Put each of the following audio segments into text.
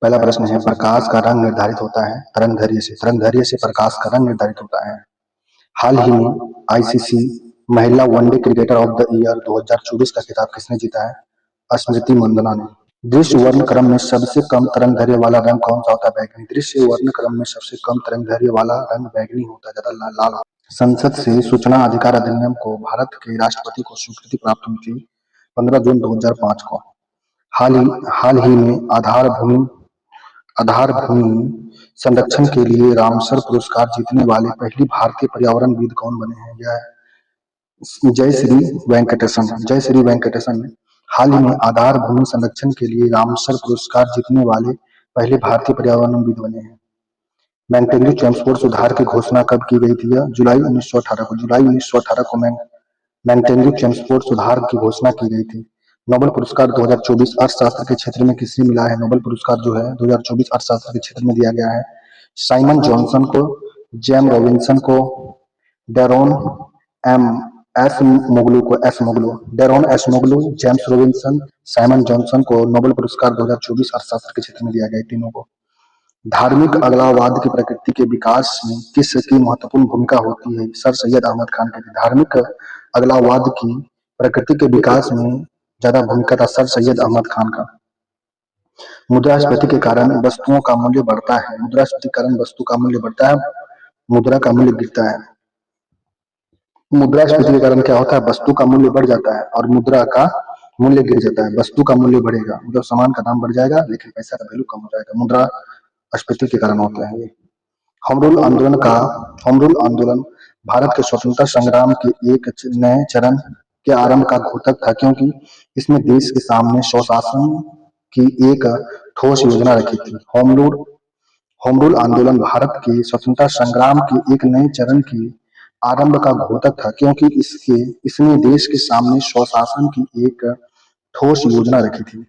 पहला प्रश्न है, प्रकाश का रंग निर्धारित होता है तरंगदैर्घ्य से। तरंगदैर्घ्य से प्रकाश का रंग निर्धारित होता है। हाल ही में आईसीसी महिला one day cricketer of the year 2024 का खिताब किसने जीता है? स्मृति मंदाना ने। दृश्य वर्ण क्रम में सबसे कम तरंगदैर्घ्य वाला रंग कौन सा होता है? बैगनी। दृश्य वर्ण क्रम में सबसे कम तरंगदैर्घ्य वाला रंग बैगनी होता है, ज्यादा लाल होता है। संसद से सूचना अधिकार अधिनियम को भारत के राष्ट्रपति को स्वीकृति प्राप्त हुई थी 15 जून 2005 को। हाल ही में आधार भूमि संरक्षण के लिए रामसर पुरस्कार जीतने वाले पहली भारतीय पर्यावरणविद कौन बने हैं? यह जय श्री वेंकटेशन ने हाल ही में आधार भूमि संरक्षण के लिए रामसर पुरस्कार जीतने वाले पहले भारतीय पर्यावरणविद बने हैं। मैंटेंग्यू ट्रांसपोर्ट सुधार की घोषणा कब की गई थी? जुलाई 1918 को। जुलाई 1918 को मैंटेंग्यू ट्रांसपोर्ट सुधार की घोषणा की गई थी। नोबेल पुरस्कार 2024 अर्थशास्त्र के क्षेत्र में किसे मिला है? नोबेल पुरस्कार जो है 2024 अर्थशास्त्र के क्षेत्र में दिया गया है साइमन जॉनसन को, जेम रॉबिन्सन को, Daron Acemoglu, James Robinson, Simon Johnson को नोबेल पुरस्कार 2024 अर्थशास्त्र के क्षेत्र में दिया गया है, तीनों को। धार्मिक अगलावाद की प्रकृति के विकास में किसकी महत्वपूर्ण भूमिका होती है? सर सैयद अहमद खान के। धार्मिक अगलावाद की प्रकृति के विकास में ज्यादा भूमिका था सर सैयद अहमद खान का। मुद्रास्फीति के कारण वस्तुओं का मूल्य बढ़ता है। मुद्रास्फीति के कारण वस्तु का मूल्य बढ़ता है, मुद्रा का मूल्य गिरता है। मुद्रास्फीति के कारण क्या होता है? वस्तु का मूल्य बढ़ जाता है और मुद्रा का मूल्य गिर जाता है। वस्तु का मूल्य बढ़ेगा मतलब सामान का दाम बढ़ जाएगा, लेकिन पैसा का वैल्यू कम हो जाएगा। मुद्रास्फीति के कारण होता है ये। होम रूल आंदोलन भारत के स्वतंत्रता संग्राम के एक नए चरण के आरंभ का घोतक था, क्योंकि इसने देश के सामने स्वशासन की एक ठोस योजना रखी थी। होम रूल आंदोलन भारत के स्वतंत्रता संग्राम के एक नए चरण के आरंभ का घोतक था, क्योंकि इसने देश के सामने स्वशासन की एक ठोस योजना रखी थी।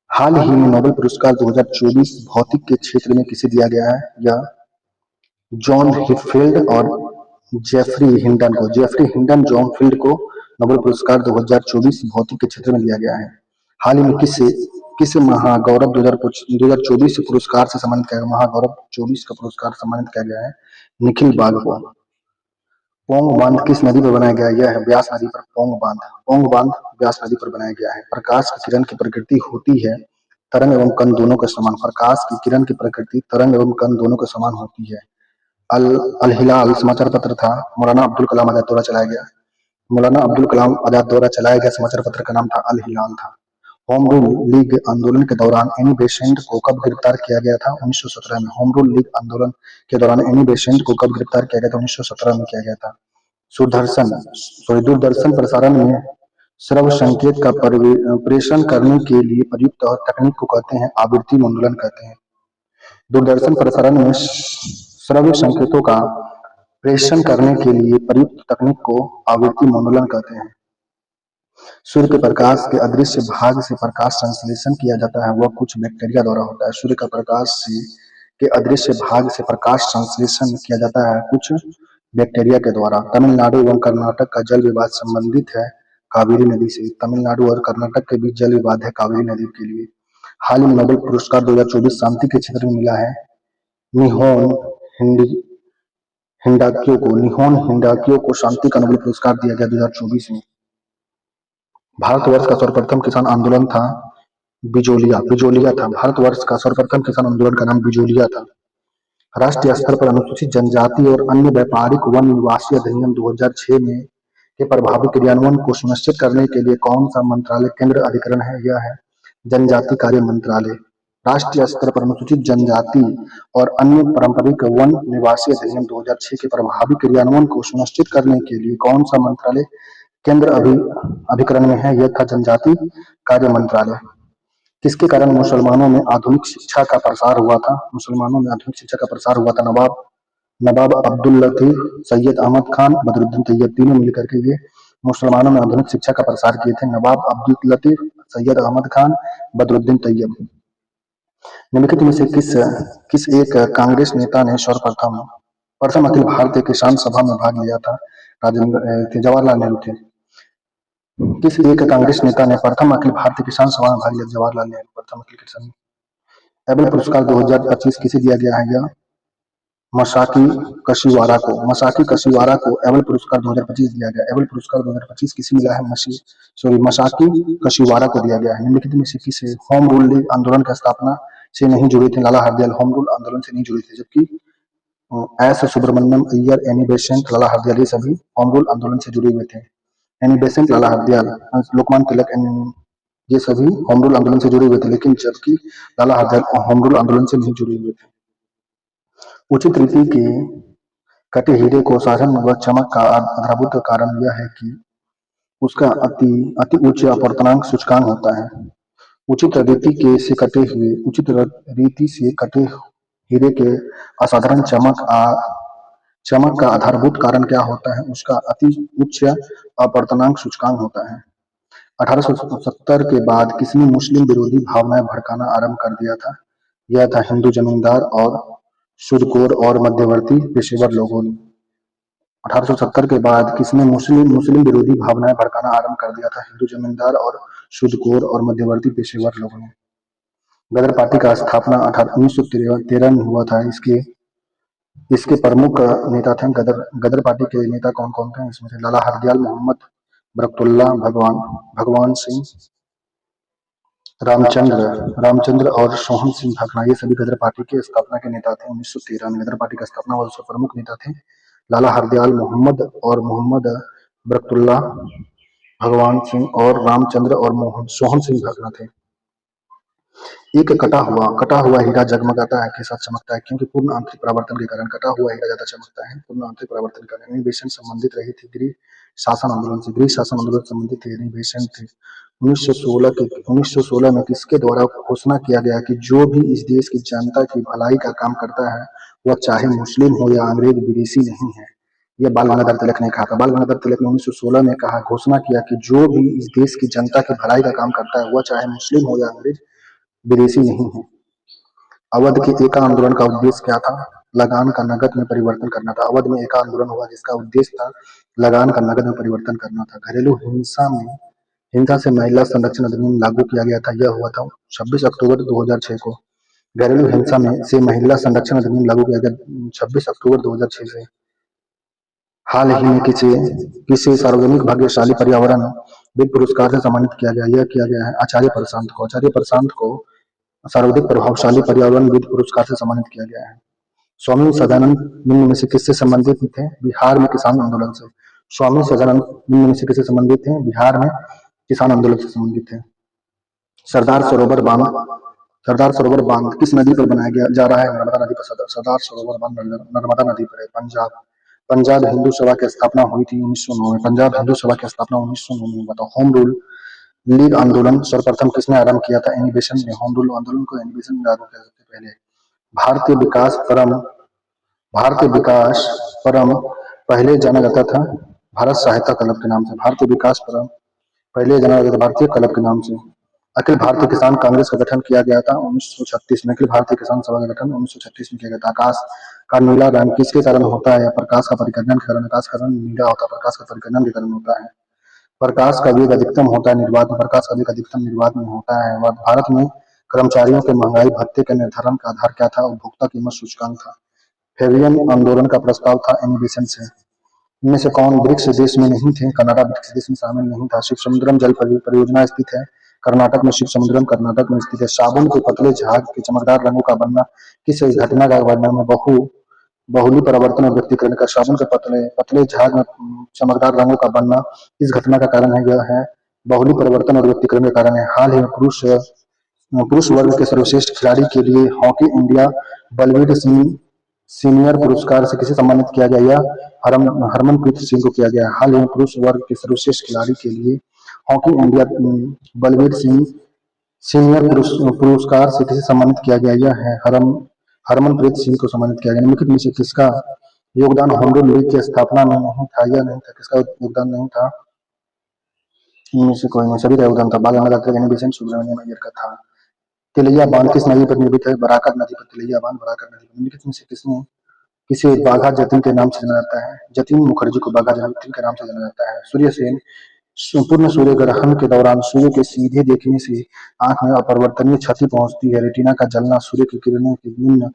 हाल ही में नोबेल पुरस्कार 2024 भौतिक के क्षेत्र में किसे दिया गया है? यह जॉन हिटफील्ड और जेफरी हिंडन जॉन फील्ड को नोबेल पुरस्कार 2024 भौतिक के क्षेत्र में दिया गया है। हाल ही में किस महागौरव 2024 पुरस्कार से सम्मानित किया गया? महागौरव 24 का पुरस्कार सम्मानित किया गया है निखिल बाग को। पोंग बांध किस नदी पर बनाया गया? यह है व्यास नदी पर। पोंग बांध व्यास नदी पर बनाया गया है। प्रकाश की किरण की प्रकृति होती है तरंग एवं कण दोनों के समान। प्रकाश की किरण की प्रकृति तरंग एवं कण दोनों के समान होती है। अल हिलाल समाचार पत्र था मौलाना अब्दुल कलाम आजाद द्वारा चलाया गया। मौलाना अब्दुल कलाम आजाद द्वारा चलाया गया समाचार पत्र का नाम था अल हिलाल था। होम रूल लीग आंदोलन के दौरान एनी बेसेंट को कब गिरफ्तार किया गया था? 1917 में। होम रूल लीग आंदोलन के दौरान एनी बेसेंट को कब गिरफ्तार किया गया था? 1917 में किया गया था। दूरदर्शन प्रसारण में श्रव्य संकेत का प्रेषण करने के लिए प्रयुक्त तकनीक को कहते हैं आवृत्ति मंडलन कहते हैं। दूरदर्शन प्रसारण में श्रव्य संकेतों का प्रेषण करने के लिए प्रयुक्त तकनीक को आवृत्ति मंडलन कहते हैं। सूर्य के प्रकाश के अदृश्य भाग से प्रकाश संश्लेषण किया जाता है, वह कुछ बैक्टीरिया द्वारा होता है। सूर्य का प्रकाश के अदृश्य भाग से प्रकाश संश्लेषण किया जाता है कुछ बैक्टीरिया के द्वारा। तमिलनाडु एवं कर्नाटक का जल विवाद संबंधित है कावेरी नदी से। तमिलनाडु और कर्नाटक के बीच जल विवाद है कावेरी नदी के लिए। हाल ही में नोबेल पुरस्कार 2024 शांति के क्षेत्र में मिला है निहोन हिंडाक्यो को शांति का नोबेल पुरस्कार दिया गया 2024 में। भारतवर्ष का सर्वप्रथम किसान आंदोलन था बिजोलिया था। भारतवर्ष का सर्वप्रथम किसान आंदोलन का नाम बिजोलिया था। राष्ट्रीय स्तर पर अनुसूचित जनजाति और अन्य व्यापारिक वन निवासी अधिनियम 2006 में के प्रभावी क्रियान्वयन को सुनिश्चित करने के लिए कौन सा मंत्रालय केंद्र अधिकरण है? यह है जनजाति कार्य मंत्रालय। राष्ट्रीय स्तर पर अनुसूचित जनजाति और अन्य पारंपरिक वन निवासी अधिनियम 2006 के प्रभावी क्रियान्वयन को सुनिश्चित करने के लिए कौन सा मंत्रालय केंद्र अभिकरण में है? यह था जनजाति कार्य मंत्रालय। किसके कारण मुसलमानों में आधुनिक शिक्षा का प्रसार हुआ था? मुसलमानों में आधुनिक शिक्षा का प्रसार हुआ था नवाब अब्दुल लतीफ, सैयद अहमद खान, बदरुद्दीन तैयब, तीनों मिलकर के ये मुसलमानों में आधुनिक शिक्षा का प्रसार किए थे। नवाब अब्दुल लतीफ, सैयद अहमद खान, बदरुद्दीन तैयब। निम्नलिखित में से किस एक कांग्रेस नेता ने प्रथम अखिल भारतीय किसान सभा में भाग लिया था? जवाहरलाल नेहरू थे। किस एक कांग्रेस नेता ने प्रथम अखिल भारतीय किसान सभा में भाग लिया? जवाहरलाल नेहरू प्रथम अखिल किसान। एबल पुरस्कार 2025 किसे दिया गया है? यह मसाकी कशिवारा को। मसाकी कशिवारा को एबल पुरस्कार 2025 दिया गया। एबल पुरस्कार 2025 किसे मिला है? मसाकी कशिवारा को दिया गया है। निम्नलिखित में से किसे होम रूल लीग आंदोलन की स्थापना से नहीं जुड़े थे? लाला हरदयाल होम रूल आंदोलन से नहीं जुड़े थे, जबकि S Subramaniam Iyer, Annie Besant, Lala Hardayal ये सभी होम रूल आंदोलन से जुड़े हुए थे। एनी बेसेंट, लाला हरदयाल, लोकमान्य तिलक, ये सभी होम रूल आंदोलन से जुड़े हुए थे, लेकिन जबकि लाला हरदयाल होम रूल आंदोलन से नहीं जुड़े हुए थे। उचित रीति के कटे हीरे को साधन व चमक का आधारभूत कारण यह है कि उसका अति अति उच्च अपवर्तनांक सूचकांक होता है। उचित रीति से कटे हीरे के असाधारण चमक का आधारभूत कारण क्या होता है? उसका अति उच्च अपवर्तनांक सूचकांक होता है। 1870 के बाद किसने मुस्लिम विरोधी भावनाएं भड़काना आरंभ कर दिया था? यह था हिंदू जमींदार और सूदखोर और मध्यवर्ती पेशेवर लोगों ने। 1870 के बाद किसने मुस्लिम विरोधी भावनाएं भड़काना आरंभ कर दिया था? हिंदू जमींदार और सूदखोर और मध्यवर्ती पेशेवर लोगों ने। गदर पार्टी का स्थापना 1913 में हुआ था। इसके प्रमुख नेता थे गदर पार्टी के नेता कौन कौन थे? इसमें से लाला हरदयाल, मोहम्मद बरकतुल्ला, भगवान सिंह, रामचंद्र और सोहन सिंह भकना, ये सभी गदर पार्टी के स्थापना के नेता थे। 1913 में गदर पार्टी का स्थापना हुआ। उसके प्रमुख नेता थे लाला हरदयाल, मोहम्मद बरकतुल्ला, भगवान सिंह और रामचंद्र और सोहन सिंह भकना थे। एक कटा हुआ हीरा जगमगाता है के साथ चमकता है, क्योंकि पूर्ण आंतरिक परावर्तन के कारण कटा हुआ हीरा ज्यादा चमकता है। पूर्ण आंतरिक परावर्तन के कारण बेसेंट संबंधित रही थी गृह शासन आंदोलन से। गृह शासन आंदोलन संबंधित थे बेसेंट थे। 1916 में किसके द्वारा घोषणा किया गया कि जो भी इस देश की जनता की भलाई का काम करता है वह चाहे मुस्लिम हो या अंग्रेज विदेशी नहीं है? यह बाल गंगाधर तिलक ने कहा था। बाल गंगाधर तिलक ने 1916 में घोषणा किया कि जो भी इस देश की जनता की भलाई का काम करता है वह चाहे मुस्लिम हो या अंग्रेज विदेशी नहीं है। अवध के एका आंदोलन का उद्देश्य क्या था? लगान का नकद में परिवर्तन करना था। अवध में एका आंदोलन हुआ जिसका उद्देश्य था लगान का नकद में परिवर्तन करना था। घरेलू हिंसा से महिला संरक्षण अधिनियम लागू किया गया था। यह हुआ था 26 अक्टूबर 2006 को। घरेलू हिंसा से महिला संरक्षण अधिनियम लागू किया गया 26 अक्टूबर 2006 से। हाल ही में किसी सार्वजनिक भाग्यशाली पर्यावरण विद पुरस्कार से सम्मानित किया गया। यह किया गया है आचार्य प्रशांत को सर्वाधिक प्रभावशाली पर्यावरण विद पुरस्कार से सम्मानित किया गया है। स्वामी सदानंद निम्न में से किससे संबंधित थे? बिहार में किसान आंदोलन से। स्वामी सदानंद निम्न में से किससे संबंधित थे? बिहार में किसान आंदोलन से संबंधित थे। सरदार सरोवर बांध किस नदी पर बनाया जा रहा है? नर्मदा नदी पर। सरदार सरोवर बांध नर्मदा नदी पर है। पंजाब हिंदू सभा की स्थापना हुई थी 1909 में। पंजाब हिंदू सभा की स्थापना 1909 में हुआ था। होम रूल लीग आंदोलन सर्वप्रथम किसने आरंभ किया था? एनी बेसेंट ने। होम रूल आंदोलन को एनी बेसेंट ने आरंभ किया सबसे पहले। भारतीय विकास परम पहले जाना जाता था भारत सहायता क्लब के नाम से। भारतीय विकास परम पहले जाना जाता था भारतीय क्लब के नाम से। अखिल भारतीय किसान कांग्रेस का गठन किया गया था 1936 में। अखिल भारतीय किसान सभा का गठन 1936 में किया गया था। आकाश का नीला रंग किसके कारण होता है? प्रकाश का परिकर्णन के कारण। आकाश का रंग नीला होता है, प्रकाश का परिकर्णन के कारण होता है। प्रकाश का वेग अधिकतम होता है निर्वात में। प्रकाश का वेग अधिकतम निर्वात में होता है। भारत में कर्मचारियों के महंगाई भत्ते के निर्धारण का आधार क्या था? उपभोक्ता कीमत सूचकांक था। फेबियन आंदोलन का प्रस्ताव था एनी बेसेंट से। इनमें से कौन ब्रिक्स देश में नहीं थे? कनाडा ब्रिक्स देश में शामिल नहीं था। शिव समुद्रम जल परियोजना स्थित है कर्नाटक में। शिव समुद्रम कर्नाटक में स्थित है। साबुन के पतले जहाज के चमकदार रंगों का बनना किस घटना का वर्णन में? बहुली परिवर्तन और व्यक्तिकरण का। साबुन के पतले जहाज में चमकदार रंगों का बनना इस घटना का कारण है। यह है बहुली परिवर्तन और व्यक्तिकरण के कारण है। हाल ही में पुरुष वर्ग के सर्वश्रेष्ठ खिलाड़ी के लिए hockey India Balbir Singh senior पुरस्कार से किसे सम्मानित किया गया? हरमनप्रीत सिंह को किया गया। हाल ही में पुरुष वर्ग के सर्वश्रेष्ठ खिलाड़ी के लिए hockey India Balbir Singh senior पुरस्कार से किसे सम्मानित किया गया? यह है हरमनप्रीत सिंह को सम्मानित किया गया। निम्नलिखित में से किसका योगदान होम रूल लीग की स्थापना में नहीं था? यह नहीं था। किसका योगदान नहीं था? इनमें से कोई नहीं, सभी का योगदान था। बाल गंगाधर तिलक, एनी बेसेंट, सुब्रमण्यम अय्यर का था। तिलैया बांध किस नदी पर निर्मित है? बराकर नदी पर। तिलैया बांध बराकर नदी पर। निम्नलिखित में से किसे बाघा जतीन के नाम से जाना जाता है? जतीन मुखर्जी को बाघा जतीन के नाम से जाना जाता है। सूर्य सेन पूर्ण सूर्य ग्रहण के दौरान सूर्य के सीधे देखने से आंख में अपरिवर्तनीय क्षति पहुंचती है। रेटिना का जलना सूर्य की किरणों के निम्न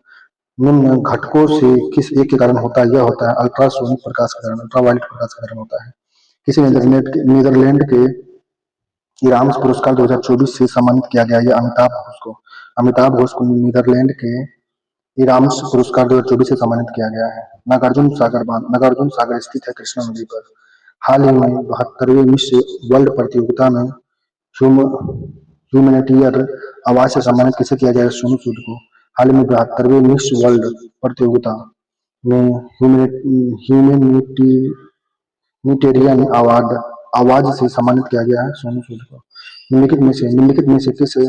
निम्न घटकों से किस एक के कारण होता है? यह होता है अल्ट्रासोनिक प्रकाश के कारण, अल्ट्रावायलेट प्रकाश के कारण होता है। किसी नीदरलैंड के इराम्स पुरस्कार 2024 से सम्मानित किया गया। यह अमिताभ घोष को नीदरलैंड के इराम्स पुरस्कार 2024 से सम्मानित किया गया है। नागार्जुन सागर स्थित है कृष्णा नदी पर। हाल ही में 72वें मिस वर्ल्ड प्रतियोगिता में ह्यूमैनिटेरियन अवार्ड से सम्मानित किसे किया गया? सोनू सूद को। हाल ही में 72वें मिस वर्ल्ड प्रतियोगिता में ह्यूमैनिटेरियन अवार्ड से सम्मानित किया गया है सोनू सूद को। निम्नलिखित में से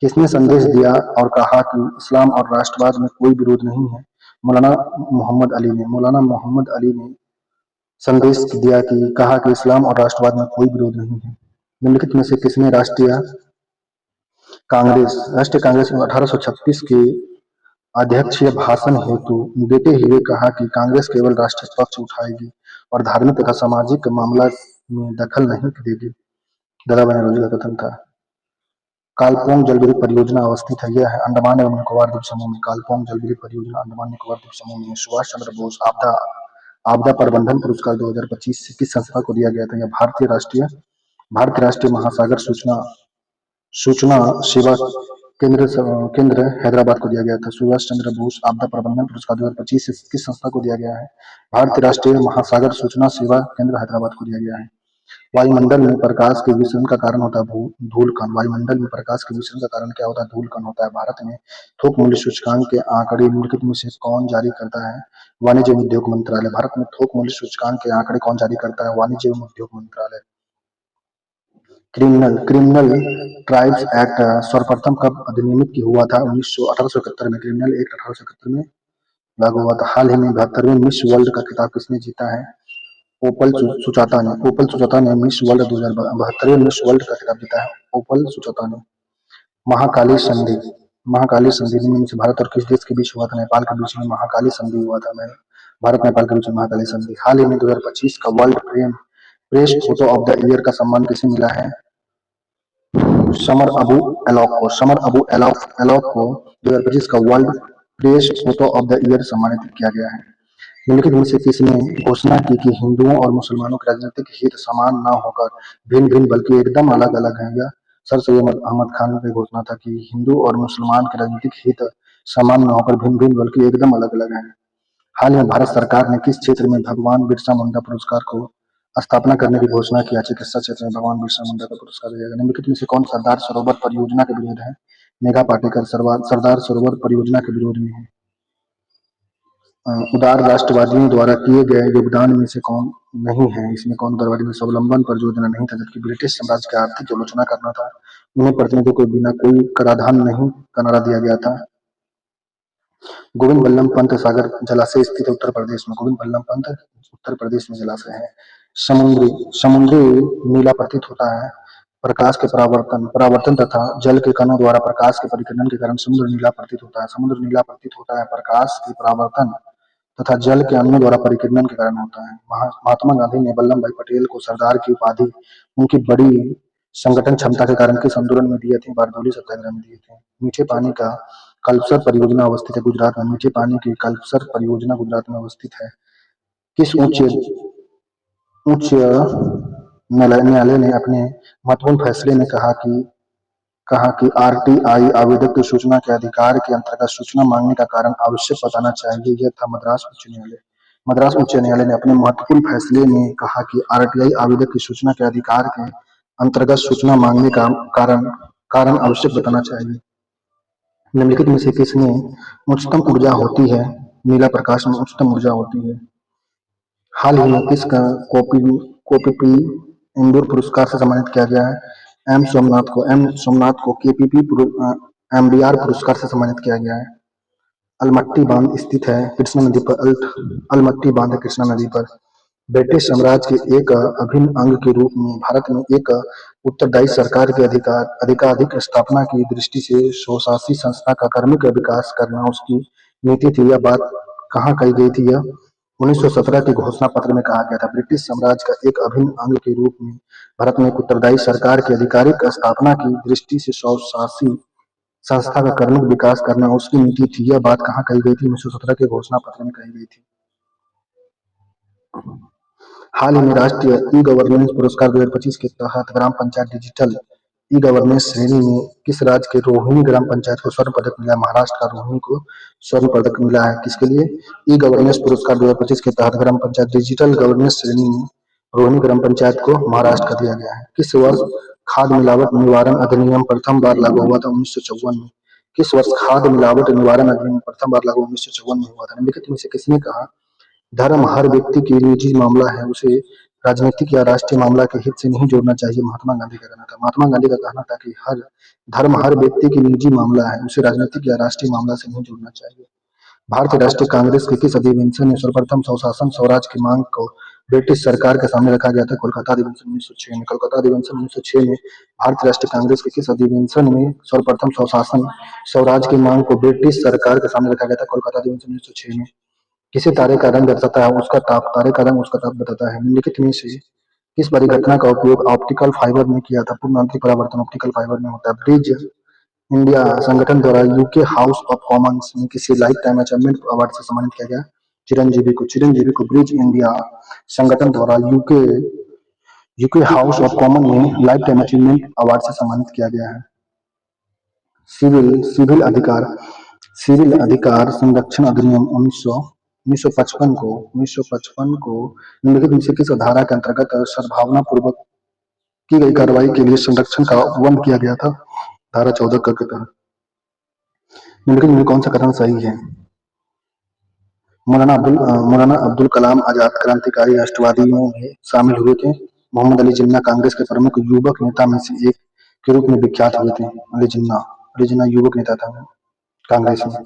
किसने संदेश दिया और कहा कि इस्लाम और राष्ट्रवाद में कोई विरोध नहीं है? मौलाना मोहम्मद अली ने संदेश दिया कि कहा कि इस्लाम और राष्ट्रवाद में कोई विरोध नहीं है। निम्नलिखित में से किसने राष्ट्रीय कांग्रेस में 1836 के अध्यक्षीय भाषण हेतु देते हुए कहा कि कांग्रेस केवल राष्ट्रीय पक्ष उठाएगी और धार्मिक तथा सामाजिक मामला में दखल नहीं देगी? दादा भाई नौरोजी का कथन था। कालपोंग जलविद्युत परियोजना अवस्थित है। यह है अंडमान एवं निकोबार द्वीप समूह में। कालपोंग जलविद्युत परियोजना अंडमान निकोबार द्वीप समूह में। सुभाष चंद्र बोस आपदा प्रबंधन पुरस्कार 2025 किस संस्था को दिया गया था? यह भारतीय राष्ट्रीय महासागर सूचना सेवा केंद्र हैदराबाद को दिया गया था। सुभाष चंद्र बोस आपदा प्रबंधन पुरस्कार 2025 किस संस्था को दिया गया है? भारतीय राष्ट्रीय महासागर सूचना सेवा केंद्र हैदराबाद को दिया गया है। वायुमंडल में प्रकाश के विसरण का कारण होता है धूलकण। वायुमंडल में प्रकाश के विसरण का कारण क्या होता है? धूलकण होता है। भारत में थोक मूल्य सूचकांक के आंकड़े निम्नलिखित में से कौन जारी करता है? वाणिज्य एवं उद्योग मंत्रालय। भारत में थोक मूल्य सूचकांक के आंकड़े कौन जारी करता है? वाणिज्य एवं उद्योग मंत्रालय। क्रिमिनल ट्राइब्स एक्ट सर्वप्रथम कब अधिनियमित हुआ था? 1871 में। क्रिमिनल एक्ट 1871 में लागू हुआ था। हाल ही में 72वें मिस वर्ल्ड का खिताब किसने जीता है? ओपल सुजाता ने मिस वर्ल्ड 2072वें मिस वर्ल्ड का खिताब जीता है। ओपल सुजाता ने। महाकाली संधि में से भारत और किस देश के बीच हुआ था? नेपाल के बीच में महाकाली संधि हुआ था। भारत नेपाल के बीच में महाकाली संधि। हाल ही में 2025 का world press photo of the year का सम्मान किसे मिला है? समर अबू एलॉक को 2025 का world press photo of the year सम्मानित किया गया है। निम्नलिखित में से किसने घोषणा की कि हिंदुओं और मुसलमानों के राजनीतिक हित समान न होकर भिन्न भिन्न बल्कि एकदम अलग अलग हैं? यह सर सैयद अहमद खान की घोषणा था कि हिंदू और मुसलमान के राजनीतिक हित समान न होकर भिन्न भिन्न बल्कि एकदम अलग अलग हैं। हाल ही में भारत सरकार ने किस क्षेत्र में भगवान बिरसा मुंडा पुरस्कार को स्थापना करने की घोषणा की? चिकित्सा क्षेत्र में भगवान बिरसा मुंडा का पुरस्कार दिया गया। निम्नलिखित में से कौन सरदार सरोवर परियोजना के विरोध है? मेघा पाटेकर सरदार सरोवर परियोजना के विरोध में है। उदार राष्ट्रवादियों द्वारा किए गए योगदान में से कौन नहीं है? इसमें कौन उदारवादी में स्वावलंबन पर जोर देना नहीं था, जबकि ब्रिटिश साम्राज्य की आर्थिक आलोचना करना था। उन्हें प्रतिनिधियों को बिना कोई कराधान नहीं का नारा दिया गया था। गोविंद बल्लभ पंत सागर जलाशय स्थित उत्तर प्रदेश में। गोविंद बल्लभ पंत उत्तर प्रदेश में जलाशय है। समुद्री नीला प्रतीत होता है। प्रकाश के परावर्तन तथा जल के कणों द्वारा प्रकाश के परिकर्षण के कारण समुद्र नीला प्रतीत होता है। समुद्र नीला प्रतीत होता है प्रकाश के परावर्तन तथा जल के अणुओं द्वारा परिकीर्णन के कारण होता है। महात्मा गांधी ने वल्लभ भाई पटेल को सरदार की उपाधि उनकी बड़ी संगठन क्षमता के कारण किस आंदोलन में दिए थे? बारडोली सत्याग्रह में दिए थे। मीठे पानी का कल्पसर परियोजना अवस्थित है गुजरात में। मीठे पानी की कल्पसर परियोजना गुजरात में अवस्थित है। किस उच्च न्यायालय ने अपने महत्वपूर्ण फैसले में कहा कि आरटीआई आवेदक को सूचना के अधिकार के अंतर्गत सूचना मांगने का कारण आवश्यक बताना चाहिए? यह था मद्रास उच्च न्यायालय। मद्रास उच्च न्यायालय ने अपने महत्वपूर्ण फैसले में कहा कि आरटीआई आवेदक की सूचना के अधिकार के अंतर्गत सूचना मांगने का कारण आवश्यक बताना चाहिए। निम्नलिखित में से किसमें उच्चतम ऊर्जा होती है? नीला प्रकाश में उच्चतम ऊर्जा होती है। हाल ही में किसका कोपीपी इंदौर पुरस्कार से सम्मानित किया गया है? एम सोमनाथ को केपीपी एमडीआर पुरस्कार से सम्मानित किया गया है। अलमट्टी बांध स्थित है कृष्णा नदी पर। अलमट्टी बांध है कृष्णा नदी पर। ब्रिटिश साम्राज्य के एक अभिन्न अंग के रूप में भारत में एक उत्तरदायी सरकार के अधिकाधिक स्थापना की दृष्टि से स्वशासी संस्था का क्रमिक विकास करना उसकी नीति थी। यह बात कहाँ कही गई थी? यह 1917 के घोषणा पत्र में कहा गया था, ब्रिटिश साम्राज्य का एक अभिन्न अंग के रूप में भारत में एक उत्तरदायी सरकार की आधिकारिक स्थापना की दृष्टि से स्वशासी संस्था का कर्मिक विकास करना उसकी नीति थी। यह बात कहाँ कही गई थी? 1917 के घोषणा पत्र में कही गई थी। हाल ही में राष्ट्रीय ई गवर्नेंस पुरस्कार 2025 के तहत ग्राम पंचायत डिजिटल ई गवर्नेंस श्रेणी में किस राज्य के रोहिणी ग्राम पंचायत को स्वर्ण पदक मिला? महाराष्ट्र का रोहिणी को स्वर्ण पदक मिला है। किसके लिए? ई गवर्नेंस पुरस्कार 2025 के तहत ग्राम पंचायत डिजिटल गवर्नेंस श्रेणी में रोहिणी ग्राम पंचायत को महाराष्ट्र का दिया गया है। किस वर्ष खाद्य मिलावट निवारण अधिनियम प्रथम बार लागू हुआ था? 1954 में। किस वर्ष खाद्य मिलावट निवारण अधिनियम प्रथम बार लागू 1954 में हुआ था? निम्नलिखित में से किसने कहा धर्म हर व्यक्ति की निजी मामला है, उसे राजनीतिक या राष्ट्रीय मामला के हित से नहीं जोड़ना चाहिए? महात्मा गांधी का कहना था। महात्मा गांधी का कहना था कि हर व्यक्ति की निजी मामला है, उसे राजनीतिक या राष्ट्रीय मामला से नहीं जोड़ना चाहिए। भारतीय राष्ट्रीय कांग्रेस के किस अधिवेशन में सर्वप्रथम स्वशासन स्वराज की मांग को ब्रिटिश सरकार के सामने रखा गया था? कोलकाता अधिवेशन 1906 में। कोलकाता अधिवेशन 1906 में भारतीय राष्ट्रीय कांग्रेस के किस अधिवेशन में सर्वप्रथम स्वशासन स्वराज की मांग को ब्रिटिश सरकार के सामने रखा गया था? कोलकाता अधिवेशन 1906 में। किसी तारे का रंग दर्शाता है उसका ताप, तारे का रंग उसका ताप बताता है। निम्नलिखित में से किस परिघटना का उपयोग ऑप्टिकल फाइबर में किया था? पूर्ण आंतरिक परावर्तन ऑप्टिकल फाइबर में होता है। ब्रिज इंडिया संगठन द्वारा यूके हाउस ऑफ कॉमन्स में किसी लाइफ टाइम अचीवमेंट अवार्ड से सम्मानित किया गया? चिरंजीवी को ब्रिज इंडिया संगठन द्वारा यूके हाउस ऑफ कॉमन में लाइफ टाइम अचीवमेंट अवार्ड से सम्मानित किया गया है। सिविल अधिकार संरक्षण अधिनियम 1955 को निम्नलिखित में से किस धारा के अंतर्गत सद्भावना पूर्वक की गई कार्रवाई के लिए संरक्षण का उपबंध किया गया था? धारा 14 के तहत। निम्नलिखित में कौन सा कथन सही है? मौलाना अब्दुल कलाम आजाद क्रांतिकारी राष्ट्रवादियों में शामिल हुए थे। मोहम्मद अली जिन्ना कांग्रेस के प्रमुख युवक नेता में से एक के रूप में विख्यात हुए थे। अली जिन्ना युवक नेता था कांग्रेस में।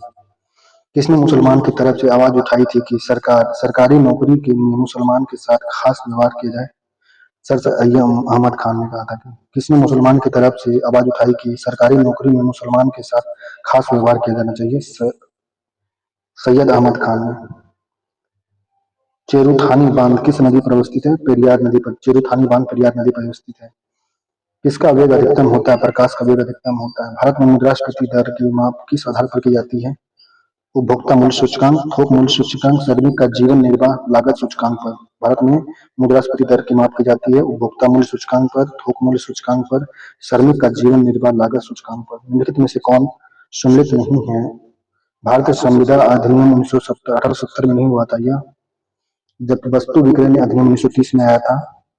किसने मुसलमान की तरफ से आवाज उठाई थी कि सरकारी नौकरी के लिए मुसलमान के साथ खास व्यवहार किया जाए? सर सैयद अहमद खान ने कहा था कि किसने मुसलमान की तरफ से आवाज उठाई कि सरकारी नौकरी में मुसलमान के साथ खास व्यवहार किया जाना चाहिए? सैयद अहमद खान ने। चेरुथानी बांध किस नदी पर अवस्थित है? पेरियार नदी पर। चेरुथानी बांध पेरियार नदी पर अवस्थित है। किसका वेग अधिकतम होता है? प्रकाश का वेग अधिकतम होता है। भारत में मुद्रास्फीति दर की माप किस आधार पर की जाती है? उपभोक्ता मूल्य सूचकांक, थोक मूल्य सूचकांक, श्रमिक का जीवन निर्वाह लागत सूचकांक पर। भारत में मुद्रास्फीति दर की माप की जाती है उपभोक्ता मूल्य सूचकांक पर, थोक मूल्य सूचकांक पर, श्रमिक का जीवन निर्वाह लागत सूचकांक पर। निम्नलिखित में से कौन सम्मिलित नहीं है? भारतीय संविदा अधिनियम 1870 में नहीं हुआ था यह, जबकि वस्तु विक्रय अधिनियम 1930 में आया था,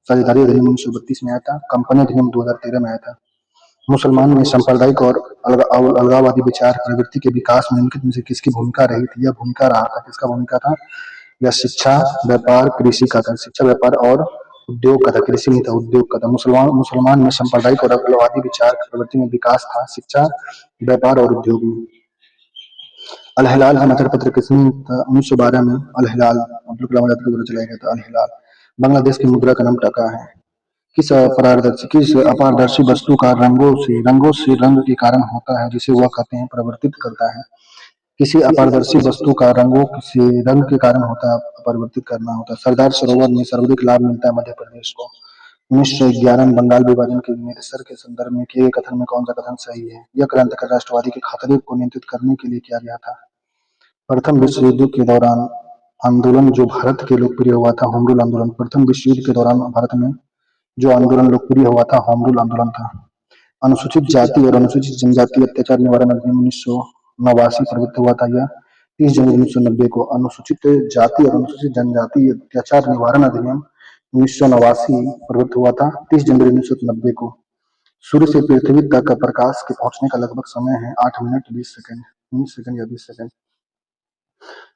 साझेदारी अधिनियम 1932 में आया था, कंपनी अधिनियम 2013 में आया था। मुसलमान में सांप्रदायिक और अलगाववादी विचार प्रवृत्ति के विकास में निम्नलिखित में से किसकी भूमिका रही थी? यह भूमिका रहा था, किसका भूमिका था? यह शिक्षा, व्यापार, कृषि का था। शिक्षा, व्यापार और उद्योग का था, कृषि नहीं था, उद्योग का था। मुसलमान में सांप्रदायिक और अलगाववादी विचार प्रवृत्ति में विकास था शिक्षा, व्यापार और उद्योग में। अल हिलाल समाचार पत्र किसने 1912 में अल हिलाल अब्दुल कलाम आजाद के द्वारा चलाया गया था? अल हिलाल। बांग्लादेश की मुद्रा का नाम टका है। किस अपारदर्शी वस्तु का रंगों से रंग के कारण होता है जिसे वह कहते हैं परिवर्तित करता है? किसी अपारदर्शी वस्तु का रंगों से रंग के कारण होता है अपरिवर्तित करना होता है। सरदार सरोवर में सर्वाधिक लाभ मिलता है मध्य प्रदेश को। 1911 में बंगाल विभाजन के निरसर के संदर्भ में किए कथन में कौन सा कथन सही है? यह क्रांतिकारी राष्ट्रवादी के खतरे को नियंत्रित करने के लिए किया गया था। प्रथम विश्व युद्ध के दौरान आंदोलन जो भारत के लोकप्रिय हुआ था होम रूल आंदोलन। प्रथम विश्व युद्ध के दौरान भारत में जो आंदोलन लोकप्रिय हुआ था होम रूल आंदोलन था। अनुसूचित जाति और अनुसूचित जनजाति अत्याचार निवारण अधिनियम 1989 प्रवृत्त हुआ था यह 30 जनवरी 1990 को। अनुसूचित जाति और अनुसूचित जनजाति अत्याचार निवारण अधिनियम 1989 प्रवृत्त हुआ था 30 जनवरी 1990 को। सूर्य से पृथ्वी तक प्रकाश के पहुंचने का लगभग समय है 8 मिनट 20 सेकंड, 19 सेकंड या 20 सेकंड।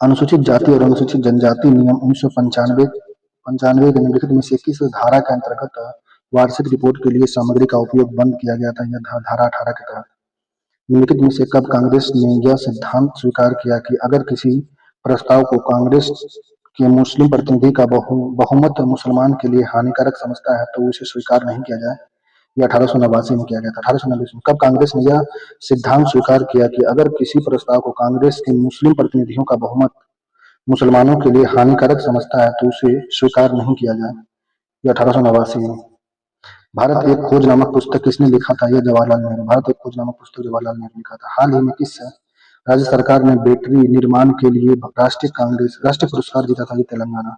अनुसूचित जाति और अनुसूचित जनजाति नियम 1995 के निम्नलिखित में से किस धारा के अंतर्गत वार्षिक रिपोर्ट के लिए सामग्री का उपयोग बंद किया गया था? यह धारा 18 के तहत। निम्नलिखित में से कब कांग्रेस ने यह सिद्धांत स्वीकार किया कि अगर किसी प्रस्ताव को कांग्रेस के मुस्लिम प्रतिनिधि का बहुमत मुसलमान के लिए हानिकारक समझता है तो उसे स्वीकार नहीं किया जाए? यह 1889 में किया गया था। 1890 में कब कांग्रेस ने यह सिद्धांत स्वीकार किया कि अगर किसी प्रस्ताव को कांग्रेस के मुस्लिम प्रतिनिधियों का बहुमत मुसलमानों के लिए हानिकारक समझता है तो उसे स्वीकार नहीं किया जाए। ये 1889 में। भारत एक खोज नामक पुस्तक किसने लिखा था? यह जवाहरलाल नेहरू। भारत एक खोज नामक पुस्तक जवाहरलाल नेहरू लिखा था। हाल ही में किस राज्य सरकार ने बैटरी निर्माण के लिए राष्ट्रीय पुरस्कार जीता था? ये तेलंगाना।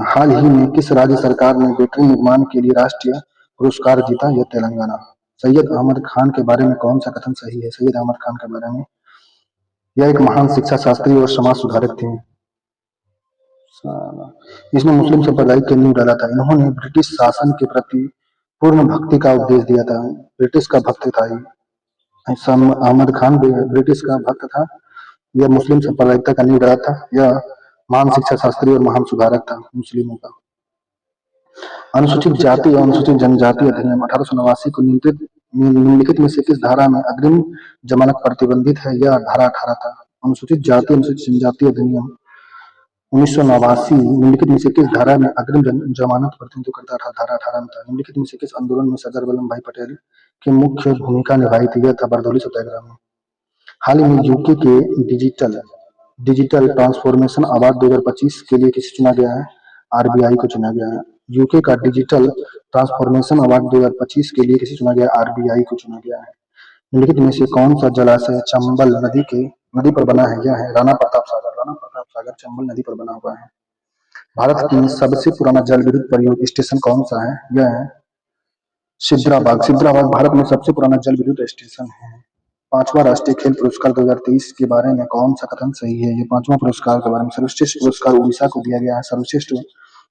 हाल ही में किस राज्य सरकार ने बैटरी निर्माण के लिए राष्ट्रीय पुरस्कार जीता? यह तेलंगाना। सैयद अहमद खान के बारे में कौन सा कथन सही है? सैयद अहमद खान के बारे में, यह एक महान शिक्षा शास्त्री और समाज सुधारक थे। इसने मुस्लिम संप्रदाय के नींव डाला था। इन्होंने ब्रिटिश शासन के प्रति पूर्ण भक्ति का उपदेश दिया था। ब्रिटिश का भक्त था ये। अहमद खान भी ब्रिटिश का भक्त था। यह मुस्लिम सांप्रदायिकता का नींव डाला था। यह महान शिक्षा शास्त्री और महान सुधारक था मुस्लिमों का। अनुसूचित जाति और अनुसूचित जनजाति अधिनियम 1889 को निम्नलिखित में से किस धारा में अग्रिम जमानत प्रतिबंधित है? यह धारा 18 था। अनुसूचित जाति अनुसूचित जनजाति अधिनियम 1989 निम्नलिखित में से किस धारा में अग्रिम जमानत प्रतिनिधित्व करता था? धारा 18 में था। निम्नलिखित में से किस आंदोलन में सरदार वल्लभ भाई पटेल की मुख्य भूमिका निभाई थी? यह था बरदौली सत्याग्रह में। हाल ही में यूके के डिजिटल ट्रांसफॉर्मेशन अवार्ड 2025 के लिए किसे चुना गया है? आरबीआई को चुना गया है। यूके का डिजिटल ट्रांसफॉर्मेशन अवार्ड 2025 के लिए किसे चुना गया? आरबीआई को चुना गया है। निम्नलिखित में से कौन सा जलाशय चंबल नदी पर बना है? यह है राणा प्रताप सागर। राणा प्रताप सागर चंबल नदी पर बना हुआ है। भारत की सबसे पुराना जल विद्युत परियोजना स्टेशन कौन सा है? यह है सिद्राबाग। सिद्राबाग भारत में सबसे पुराना जल विद्युत स्टेशन है। पांचवा राष्ट्रीय खेल पुरस्कार 2023 के बारे में कौन सा कथन सही है? ये पांचवा पुरस्कार के बारे में सर्वश्रेष्ठ पुरस्कार उड़ीसा को दिया गया है। सर्वश्रेष्ठ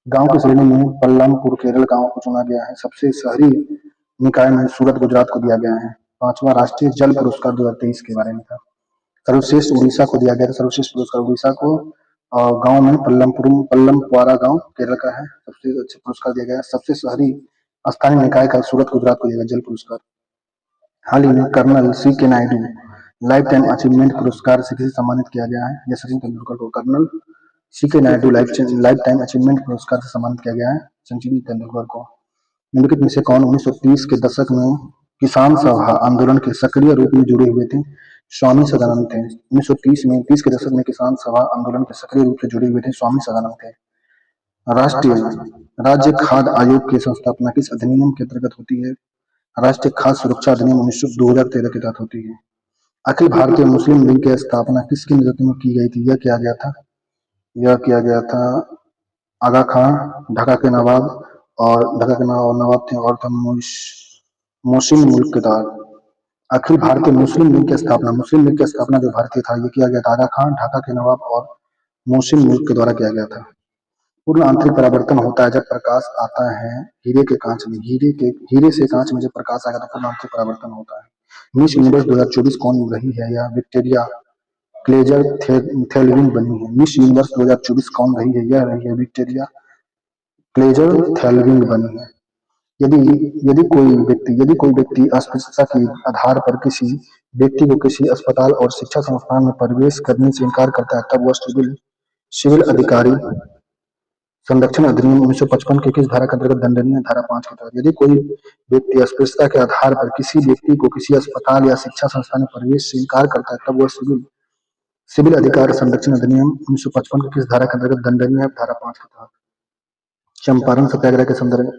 गांव की श्रेणी में पल्लमपुर केरल गांव को चुना गया है। सबसे शहरी निकाय में सूरत गुजरात को दिया गया है। पांचवा राष्ट्रीय जल पुरस्कार 2023 के बारे में था। सर्वश्रेष्ठ उड़ीसा को दिया गया था। सर्वश्रेष्ठ पुरस्कार उड़ीसा को गांव में पल्लमपुरा गांव केरल का है। सबसे अच्छा पुरस्कार दिया गया। सबसे शहरी स्थानीय निकाय का सूरत गुजरात को दिया गया जल पुरस्कार। हाल ही में कर्नल सी के नायडू लाइफ टाइम अचीवमेंट पुरस्कार से किसे सम्मानित किया गया है? यह सचिन तेंदुलकर को। कर्नल सी के नायडू लाइफ टाइम अचीवमेंट पुरस्कार से सम्मानित किया गया है सचिन तेंदुलकर को। निम्नलिखित में से कौन 1930 के दशक में किसान सभा आंदोलन के सक्रिय रूप में जुड़े हुए थे? स्वामी सदानंद थे। 1930 के दशक में किसान सभा आंदोलन के सक्रिय रूप से जुड़े हुए थे स्वामी सदानंद थे। राज्य खाद्य आयोग की संस्थापना किस अधिनियम के अंतर्गत होती है? राष्ट्रीय खाद्य सुरक्षा अधिनियम 2013 के तहत होती है। अखिल भारतीय मुस्लिम लीग की स्थापना किसके नेतृत्व में की गई थी? यह किया गया था आगा खां, ढाका के नवाब थे और था मोहसिन मुल्कदार। अखिल भारतीय मुस्लिम लीग की स्थापना जो भारतीय था ये किया गया था आगा खां, ढाका के नवाब और मोहसिन मुल्क के द्वारा किया गया था। पूर्ण आंतरिक परावर्तन होता है जब प्रकाश आता है हीरे के कांच में। हीरे से कांच में जब प्रकाश आएगा तो पूर्ण आंतरिक परावर्तन होता है। मिस यूनिवर्स 2024 कौन रही है? यह विक्टोरिया क्लेजर थेलविन बनी है। मिस यूनिवर्स 2024 कौन रही है? यह रही है विक्टोरिया क्लेजर थेलविन बनी है। यदि कोई व्यक्ति अस्पृश्यता के आधार पर किसी व्यक्ति को किसी अस्पताल और शिक्षा संस्थान में प्रवेश करने से इनकार करता है तब वह सिविल अधिकारी संरक्षण अधिनियम 1955 के किस धारा के अंतर्गत दंडनीय? धारा 5 के तहत। यदि कोई व्यक्ति अस्पृश्यता के आधार पर किसी व्यक्ति को किसी अस्पताल या शिक्षा संस्थान में प्रवेश से इनकार करता है तब वह सिविल अधिकार संरक्षण अधिनियम 1955 के किस धारा के अंतर्गत दंडनीय? धारा 5 के तहत। चंपारण सत्याग्रह के संबंध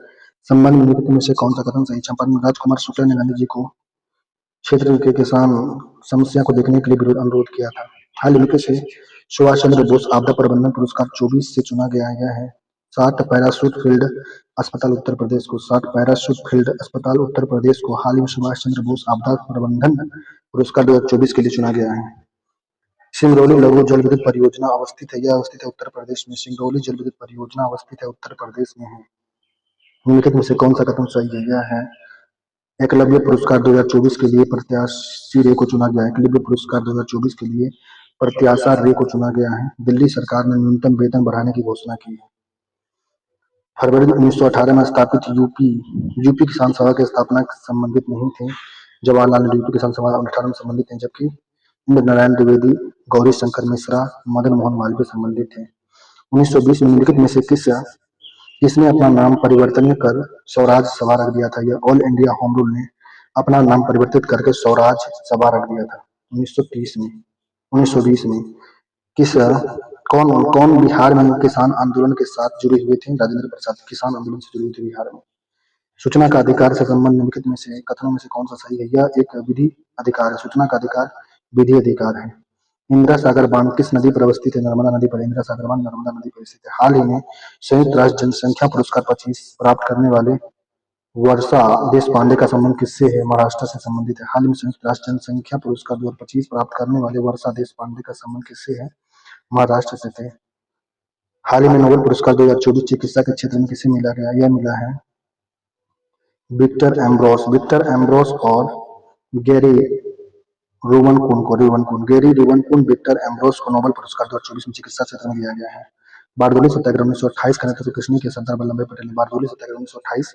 में निम्नलिखित में से कौन सा कथन सही? चंपारण में राजकुमार शुक्ला ने गांधी जी को क्षेत्र के किसान समस्या को देखने के लिए अनुरोध किया था। हाल ही में से सुभाष चंद्र बोस आपदा प्रबंधन पुरस्कार 24 से चुना गया है। 60 पैराशूट फील्ड अस्पताल उत्तर प्रदेश को 60 पैराशूट फील्ड अस्पताल उत्तर प्रदेश को हाल ही में सुभाष चंद्र बोस आपदा प्रबंधन पुरस्कार 2024 के लिए चुना गया है। सिंगरौली लघु जल विद्युत परियोजना अवस्थित है। यह अवस्थित है उत्तर प्रदेश में। सिंगरौली जल विद्युत परियोजना अवस्थित है उत्तर प्रदेश में है। निम्नलिखित में से कौन सा कथन सही है? यह है एकलव्य पुरस्कार 2024 के लिए प्रत्याशी रे को चुना गया है। एकलव्य पुरस्कार 2024 के लिए प्रत्याशा रे को चुना गया है। दिल्ली सरकार ने न्यूनतम वेतन बढ़ाने की घोषणा की है। फरवरी 1918 में स्थापित यूपी किसान सभा की स्थापना संबंधित नहीं थे। जवाहरलाल नेहरू यूपी किसान सभा 18 में संबंधित हैं जबकि इंद्र नारायण द्विवेदी, गौरी शंकर मिश्रा, मदन मोहन मालवीय संबंधित थे। 1920 में निम्नलिखित में से किसने अपना नाम परिवर्तन कर स्वराज सभा रख दिया था? यह ऑल इंडिया होम रूल ने अपना नाम परिवर्तित करके स्वराज सभा रख दिया था 1920 में। किस कौन कौन बिहार में किसान आंदोलन के साथ जुड़े हुए थे? राजेंद्र प्रसाद किसान आंदोलन से जुड़े हुए थे बिहार में। सूचना का अधिकार से संबंध निम्नलिखित में से कथनों में से कौन सा सही है? यह एक विधि अधिकार है। सूचना का अधिकार विधि अधिकार है। इंदिरा सागर बांध किस नदी पर अवस्थित है? नर्मदा नदी पर। इंदिरा सागर बांध नर्मदा नदी पर स्थित है। हाल ही में संयुक्त राष्ट्र जनसंख्या पुरस्कार 25 प्राप्त करने वाले वर्षा देश पांडे का संबंध किससे है? महाराष्ट्र से संबंधित है। हाल ही में संयुक्त राष्ट्र जनसंख्या पुरस्कार 2025 प्राप्त करने वाले वर्षा देश पांडे का संबंध किससे है? महाराष्ट्र से थे। हाल ही में नोबेल पुरस्कार 2024 चिकित्सा के क्षेत्र में किसे मिला गया? यह मिला है विक्टर एम्ब्रोस और गैरी गैरी रूबनकुन विक्टर एम्ब्रोस को नोबेल पुरस्कार 2024 में चिकित्सा क्षेत्र में दिया गया है। बारडोली सत्याग्रह 1928 का नेतृत्व किसने किया? सरदार वल्लभ भाई पटेल ने। बारडोली सत्याग्रह 1928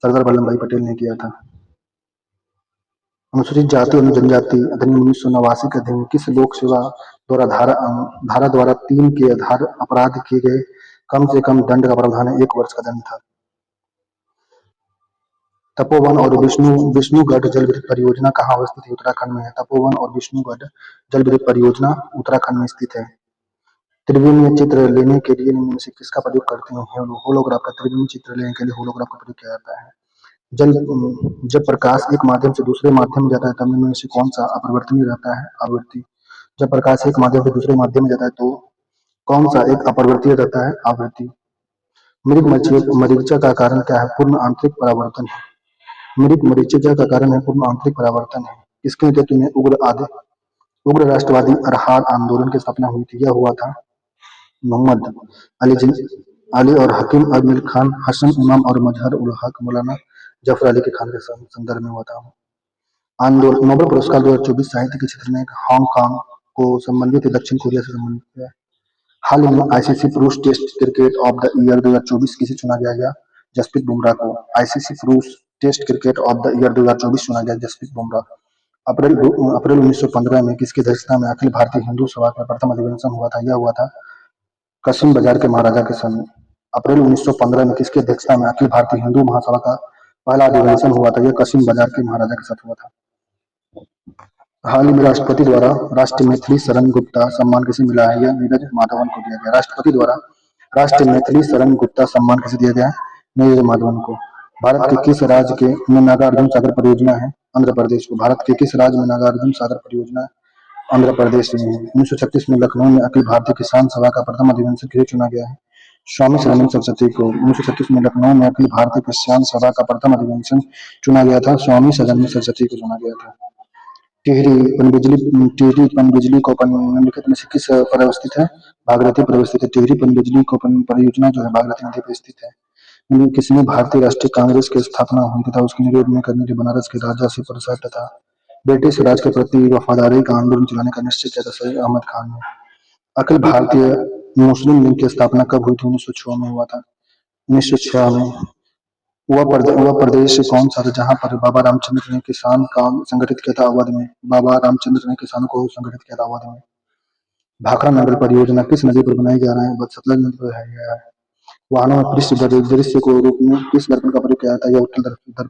सरदार वल्लभ भाई पटेल ने किया था। अनुसूचित जाति और जनजाति अधिनियम 1989 के अधीन किस लोक सेवा द्वारा धारा द्वारा 3 के आधार अपराध किए गए कम से कम दंड का प्रावधान है? 1 वर्ष का दंड था। तपोवन और विष्णुगढ़ जल विद्युत परियोजना कहाँ अवस्थित है? उत्तराखंड में है। तपोवन और विष्णुगढ़ जल विद्युत परियोजना उत्तराखंड में स्थित है। त्रिविमीय चित्र लेने के लिए निम्न में से किसका प्रयोग करते हैं? होलोग्राफ का। त्रिविमीय चित्र लेने के लिए होलोग्राफ का प्रयोग किया जाता है। जब प्रकाश एक माध्यम से दूसरे माध्यम में जाता है तब निम्न में से कौन सा अपरिवर्तनीय रहता है? आवृत्ति। जब प्रकाश एक माध्यम से दूसरे माध्यम में जाता है तो कौन सा एक अपरिवर्तनीय रहता है? आवृत्ति। मरीचिका का कारण क्या है? पूर्ण आंतरिक परावर्तन है। मरीचिका का कारण है पूर्ण आंतरिक परावर्तन है। इसके नेतृत्व में उग्र राष्ट्रवादी अरहार आंदोलन की स्थापना हुई थी। यह हुआ था मोहम्मद अली और हकीम अमीर खान, हसन इमाम और मजहर उल हक मौलाना जफर अली के खान के संदर्भ में हुआ था। आंदोलन नोबेल पुरस्कार 2024 साहित्य के क्षेत्र में हांगकांग को संबंधित दक्षिण कोरिया से संबंधित है। हाल ही में आईसीसी पुरुष test cricket of the year 2024 किसे चुना गया? जसप्रीत बुमराह को। आईसीसी पुरुष test cricket of the year 2024 चुना गया जसप्रीत बुमराह। अप्रैल 1915 में किसकी अध्यक्षता में अखिल भारतीय हिंदू सभा का प्रथम अधिवेशन हुआ था? यह हुआ था कसिम बाजार के महाराजा के समय। अप्रैल 1915 में किसकी अध्यक्षता में अखिल भारतीय हिंदू महासभा का पहला अधिवेशन हुआ था? यह कसिम बाजार के महाराजा के साथ हुआ था। हाल ही में राष्ट्रपति द्वारा राष्ट्रीय मैथिली शरण गुप्ता सम्मान किसे मिला है? यह नीरज माधवन को दिया गया। राष्ट्रपति द्वारा राष्ट्रीय मैथिली शरण गुप्ता सम्मान किसे दिया गया? नीरज माधवन को। भारत के किस राज्य के में नागार्जुन सागर परियोजना है? आंध्र प्रदेश को। भारत के किस राज्य में नागार्जुन सागर परियोजना आंध्र प्रदेश में है। 1936 में लखनऊ में अखिल भारतीय किसान सभा का प्रथम अधिवेशन किसे चुना गया है? स्वामी सदानंद सरस्वती को। 1936 में लखनऊ में अखिल भारतीय किसान सभा का प्रथम अधिवेशन चुना गया था। स्वामी सदानंद सरस्वती को चुना गया था। टिहरी पनबिजली को निम्नलिखित में से किस पर अवस्थित है? भागीरथी पर अवस्थित है। टिहरी पनबिजली को परियोजना जो है भागीरथी नदी पर स्थित है। किसने भारतीय राष्ट्रीय कांग्रेस की स्थापना हुई तथा उसके निरोध में करने के राजस्थान के राजा से प्रसाद तथा ब्रिटिश राज के प्रति वफादारी का आंदोलन चलाने का निश्चय किया था? सैयद अहमद खान ने। अखिल भारतीय मुस्लिम लीग की स्थापना कब हुई थी? 1906 में हुआ था। 1906 में। वह प्रदेश कौन सा था जहां पर बाबा रामचंद्र ने किसान काम संगठित किया था? अवध में। बाबा रामचंद्र ने किसानों को संगठित किया था अवध में। भाखड़ा नगर परियोजना किस नदी पर बनाई जा रहा है? सतलज नदी पर है। वाहनों में पृष्ठ दृश्य को रोकने किस दर्पण का प्रयोग किया जाता है? यह उत्तल दर्पण